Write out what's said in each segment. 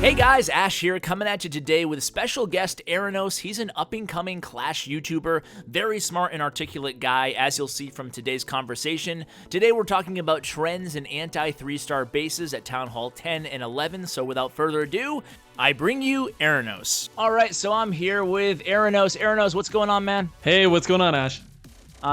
Hey guys, Ash here, coming at you today with special guest Eranos. He's an up-and-coming Clash YouTuber, very smart and articulate guy, as you'll see from today's conversation. Today we're talking about trends in anti-3-star bases at Town Hall 10 and 11, so without further ado, I bring you Eranos. Alright, so I'm here with Eranos. Eranos, what's going on, man? Hey, what's going on, Ash?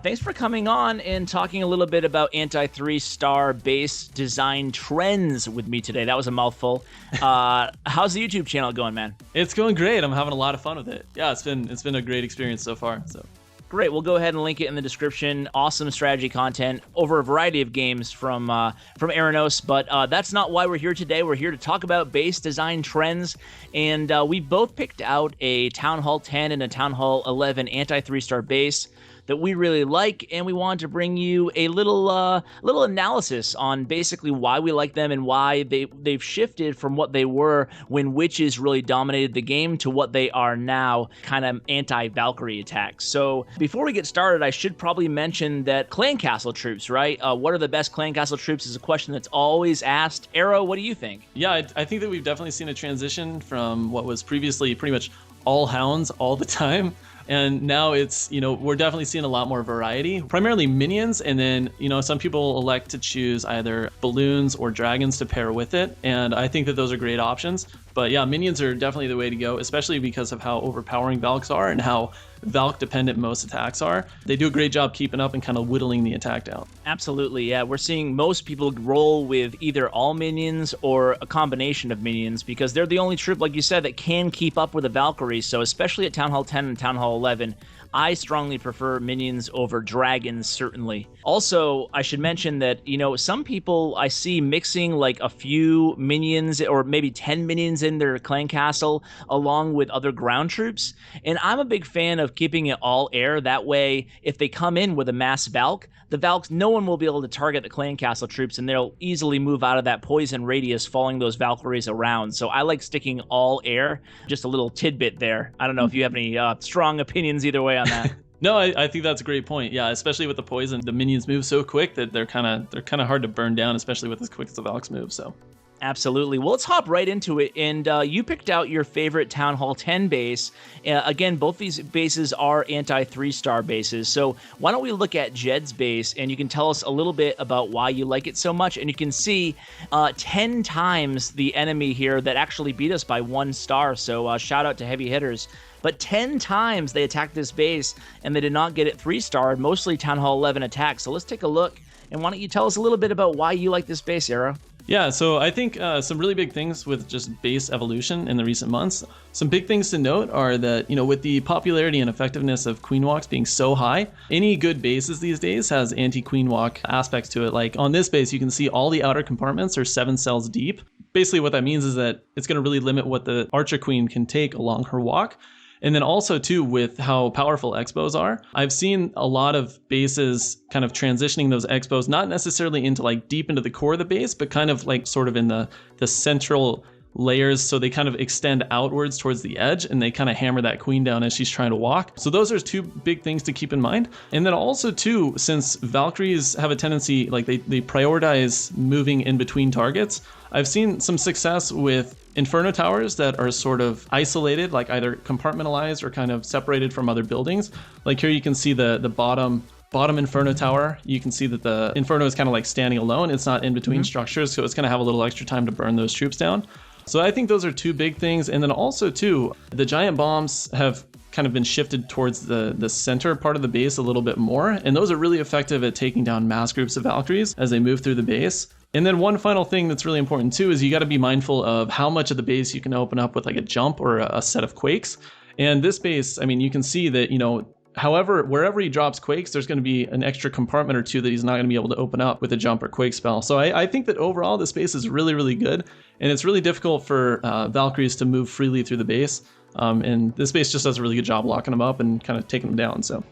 Thanks for coming on and talking a little bit about anti-3-star base design trends with me today. That was a mouthful. How's the YouTube channel going, man? It's going great. I'm having a lot of fun with it. Yeah, it's been a great experience so far. So great. We'll go ahead and link it in the description. Awesome strategy content over a variety of games from Eranos, but that's not why we're here today. We're here to talk about base design trends, and we both picked out a Town Hall 10 and a Town Hall 11 anti-3-star base that we really like, and we wanted to bring you a little analysis on basically why we like them and why they've shifted from what they were when witches really dominated the game to what they are now, kind of anti-Valkyrie attacks. So before we get started, I should probably mention that clan castle troops, right? What are the best clan castle troops is a question that's always asked. Arrow, what do you think? Yeah, I think that we've definitely seen a transition from what was previously pretty much all hounds all the time. And now it's, we're definitely seeing a lot more variety, primarily minions. And then, some people elect to choose either balloons or dragons to pair with it. And I think that those are great options. But yeah, minions are definitely the way to go, especially because of how overpowering Valks are and how Valk dependent most attacks are. They do a great job keeping up and kind of whittling the attack down. Absolutely, yeah. We're seeing most people roll with either all minions or a combination of minions because they're the only troop, like you said, that can keep up with the Valkyrie. So especially at Town Hall 10 and Town Hall 11, I strongly prefer minions over dragons, certainly. Also, I should mention that, some people I see mixing like a few minions or maybe 10 minions in their clan castle along with other ground troops. And I'm a big fan of keeping it all air. That way, if they come in with a mass Valk, the Valks, no one will be able to target the clan castle troops and they'll easily move out of that poison radius following those Valkyries around. So I like sticking all air. Just a little tidbit there. I don't know if you have any strong opinions either way on that. No, I think that's a great point. Yeah, especially with the poison, the minions move so quick that they're kind of hard to burn down, especially with as quick as the Valks move. So. Absolutely. Well, let's hop right into it. And you picked out your favorite Town Hall 10 base. Again, both these bases are anti-3-star bases. So why don't we look at Jed's base, and you can tell us a little bit about why you like it so much. And you can see 10 times the enemy here that actually beat us by 1 star. So shout out to heavy hitters. But 10 times they attacked this base, and they did not get it 3-starred, mostly Town Hall 11 attacks. So let's take a look. And why don't you tell us a little bit about why you like this base, Arrow? Yeah, so I think some really big things with just base evolution in the recent months. Some big things to note are that, with the popularity and effectiveness of Queen Walks being so high, any good bases these days has anti-Queen Walk aspects to it. Like on this base, you can see all the outer compartments are 7 cells deep. Basically what that means is that it's going to really limit what the Archer Queen can take along her walk. And then also, too, with how powerful Expos are, I've seen a lot of bases kind of transitioning those Expos, not necessarily into like deep into the core of the base, but kind of like sort of in the central layers. So they kind of extend outwards towards the edge and they kind of hammer that queen down as she's trying to walk. So those are 2 big things to keep in mind. And then also, too, since Valkyries have a tendency, like they prioritize moving in between targets, I've seen some success with Inferno towers that are sort of isolated, like either compartmentalized or kind of separated from other buildings. Like here you can see the bottom Inferno tower. You can see that the Inferno is kind of like standing alone. It's not in between structures, so it's going to have a little extra time to burn those troops down. So I think those are 2 big things. And then also, too, the giant bombs have kind of been shifted towards the center part of the base a little bit more. And those are really effective at taking down mass groups of Valkyries as they move through the base. And then one final thing that's really important too is you got to be mindful of how much of the base you can open up with like a jump or a set of quakes. And this base, I mean, you can see that, however, wherever he drops quakes, there's going to be an extra compartment or 2 that he's not going to be able to open up with a jump or quake spell. So I think that overall this base is really, really good. And it's really difficult for Valkyries to move freely through the base. And this base just does a really good job locking them up and kind of taking them down. So.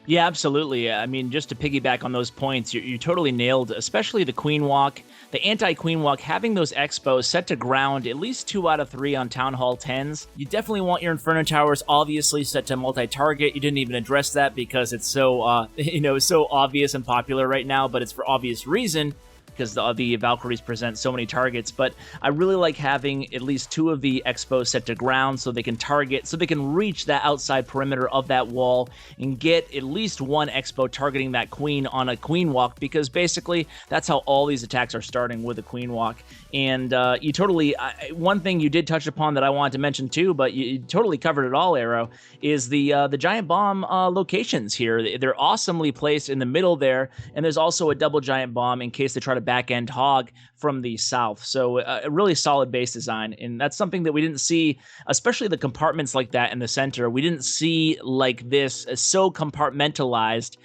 Yeah, absolutely. I mean, just to piggyback on those points, you totally nailed, especially the Queen Walk, the anti-Queen Walk, having those Expos set to ground at least 2 out of 3 on Town Hall 10s. You definitely want your Inferno Towers obviously set to multi-target. You didn't even address that because it's so, so obvious and popular right now, but it's for obvious reason. because the Valkyries present so many targets, but I really like having at least 2 of the X-Bows set to ground so they can target, so they can reach that outside perimeter of that wall and get at least 1 X-Bow targeting that queen on a queen walk, because basically that's how all these attacks are starting, with a queen walk. And you totally, one thing you did touch upon that I wanted to mention too, but you totally covered it all, Arrow, is the giant bomb locations here. They're awesomely placed in the middle there, and there's also a double giant bomb in case they try to back end hog from the south. So a really solid base design, and that's something that we didn't see, especially the compartments like that in the center. We didn't see like this so compartmentalized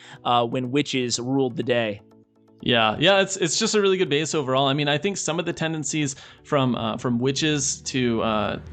when Witches ruled the day. Yeah, it's just a really good base overall. I mean, I think some of the tendencies from Witches to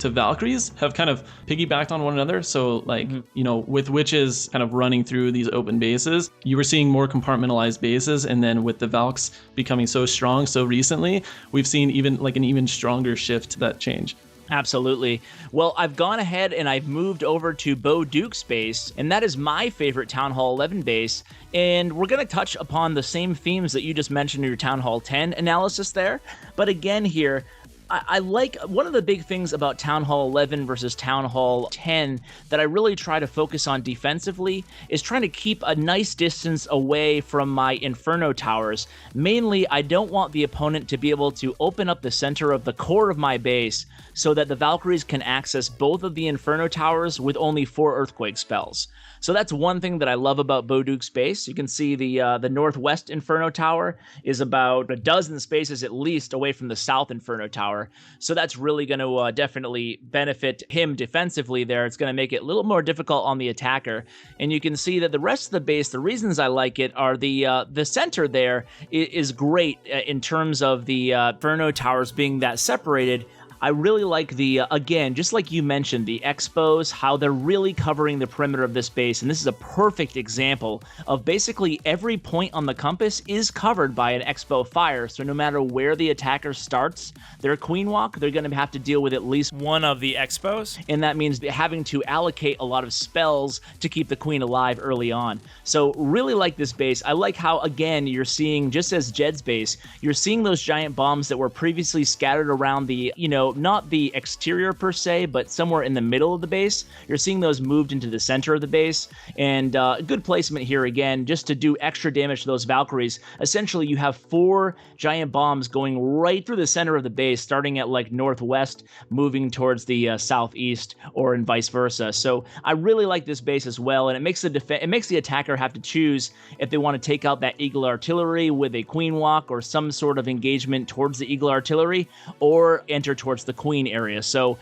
Valkyries have kind of piggybacked on one another. So like, you know, with Witches kind of running through these open bases, you were seeing more compartmentalized bases, and then with the Valks becoming so strong so recently, we've seen even like an even stronger shift to that change. Absolutely. Well, I've gone ahead and I've moved over to Bo Duke's base, and that is my favorite Town Hall 11 base. And we're going to touch upon the same themes that you just mentioned in your Town Hall 10 analysis there. But again here, I like, one of the big things about Town Hall 11 versus Town Hall 10 that I really try to focus on defensively is trying to keep a nice distance away from my Inferno towers. Mainly, I don't want the opponent to be able to open up the center of the core of my base so that the Valkyries can access both of the Inferno towers with only 4 Earthquake spells. So that's one thing that I love about Bo Duke's base. You can see the northwest Inferno tower is about a dozen spaces at least away from the south Inferno tower. So that's really going to definitely benefit him defensively there. It's going to make it a little more difficult on the attacker. And you can see that the rest of the base, the reasons I like it are the center there is great in terms of the Inferno towers being that separated. I really like the, again, just like you mentioned, the X-Bows, how they're really covering the perimeter of this base. And this is a perfect example of basically every point on the compass is covered by an X-Bow fire. So no matter where the attacker starts their queen walk, they're going to have to deal with at least one of the X-Bows. And that means having to allocate a lot of spells to keep the queen alive early on. So really like this base. I like how, again, you're seeing, just as Jed's base, you're seeing those giant bombs that were previously scattered around the, you know, not the exterior per se, but somewhere in the middle of the base. You're seeing those moved into the center of the base, and good placement here again, just to do extra damage to those Valkyries. Essentially, you have 4 giant bombs going right through the center of the base, starting at like northwest, moving towards the southeast, or in vice versa. So I really like this base as well, and it makes the attacker have to choose if they want to take out that Eagle Artillery with a Queen Walk or some sort of engagement towards the Eagle Artillery, or enter towards the Queen area. So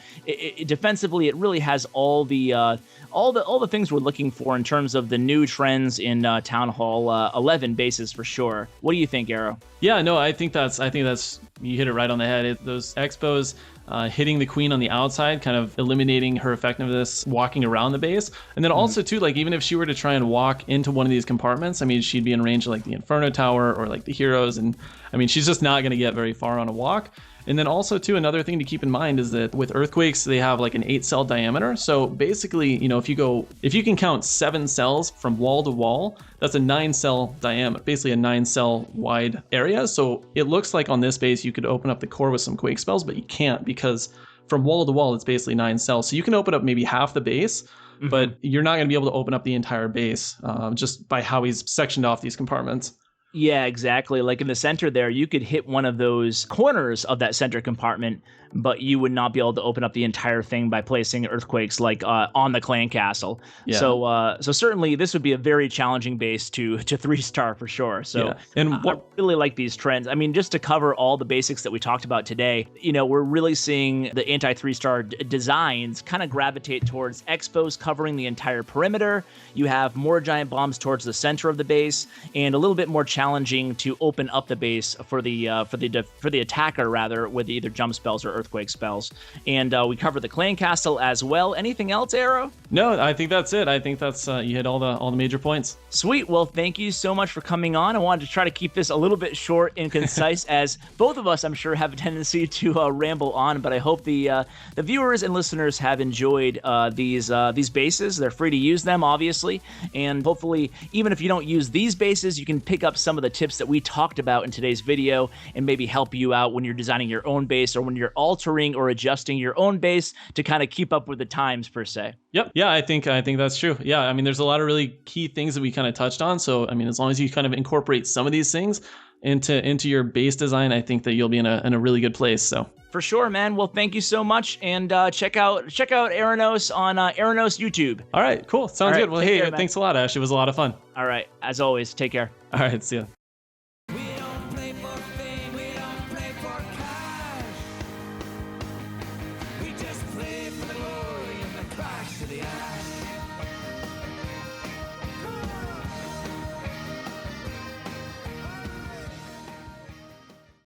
defensively, it really has all the things we're looking for in terms of the new trends in Town Hall 11 bases for sure. What do you think, Arrow? Yeah, no, I think that's you hit it right on the head. Those X-Bows hitting the queen on the outside, kind of eliminating her effectiveness walking around the base. And then also too, like even if she were to try and walk into one of these compartments, I mean, she'd be in range of like the Inferno Tower or like the heroes. And I mean, she's just not going to get very far on a walk. And then also too, another thing to keep in mind is that with Earthquakes, they have like an 8-cell diameter. So basically, you know, if you can count 7 cells from wall to wall, that's a 9-cell diameter, basically a 9-cell wide area. So it looks like on this base, you could open up the core with some Quake spells, but you can't, because from wall to wall, it's basically 9 cells. So you can open up maybe half the base, but you're not going to be able to open up the entire base just by how he's sectioned off these compartments. Yeah, exactly. Like in the center there, you could hit one of those corners of that center compartment, but you would not be able to open up the entire thing by placing Earthquakes like on the clan castle. Yeah. So certainly this would be a very challenging base to 3-star for sure. So yeah. And I really like these trends. I mean, just to cover all the basics that we talked about today, you know, we're really seeing the anti-3-star designs kind of gravitate towards X-Bows covering the entire perimeter. You have more giant bombs towards the center of the base, and a little bit more challenging to open up the base for the attacker rather, with either jump spells or Earthquake spells. And we covered the clan castle as well. Anything else, Arrow? No, I think that's it. I think that's you hit all the major points. Sweet. Well, thank you so much for coming on. I wanted to try to keep this a little bit short and concise, as both of us, I'm sure, have a tendency to ramble on. But I hope the viewers and listeners have enjoyed these bases. They're free to use them, obviously, and hopefully, even if you don't use these bases, you can pick up some some of the tips that we talked about in today's video and maybe help you out when you're designing your own bass or when you're altering or adjusting your own bass to kind of keep up with the times per se. Yep. Yeah, I think that's true. Yeah, I mean, there's a lot of really key things that we kind of touched on. So, I mean, as long as you kind of incorporate some of these things into your bass design, I think that you'll be in a really good place. So. For sure, man. Well, thank you so much, and check out Aranos on Aranos YouTube. All right, cool. Sounds good. Well, hey, care, thanks a lot, Ash. It was a lot of fun. All right, as always, take care. All right, see ya. We don't play for fame, we don't play for cash. We just play for the glory and the crash of the ash.